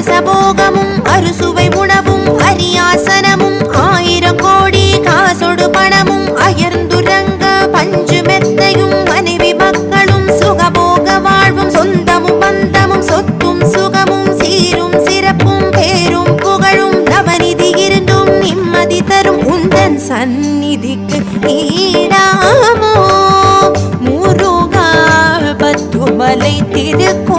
அரசபோகமும் அறுசுவை உணவும் அரியாசனமும் 1000 கோடி காசொடு பணமும் அயர்ந்துரங்க பஞ்சு மெத்தையும் மனைவி மக்களும் சுகபோக வாழ்வும் சொந்தமும் பந்தமும் சொத்தும் சுகமும் சீரும் சிறப்பும் பேரும் புகழும் நவநிதி இருந்தும் நிம்மதி தரும் உந்தன் சந்நிதிக்கு ஈடாமோ முருகா பத்துமலை திருக்கு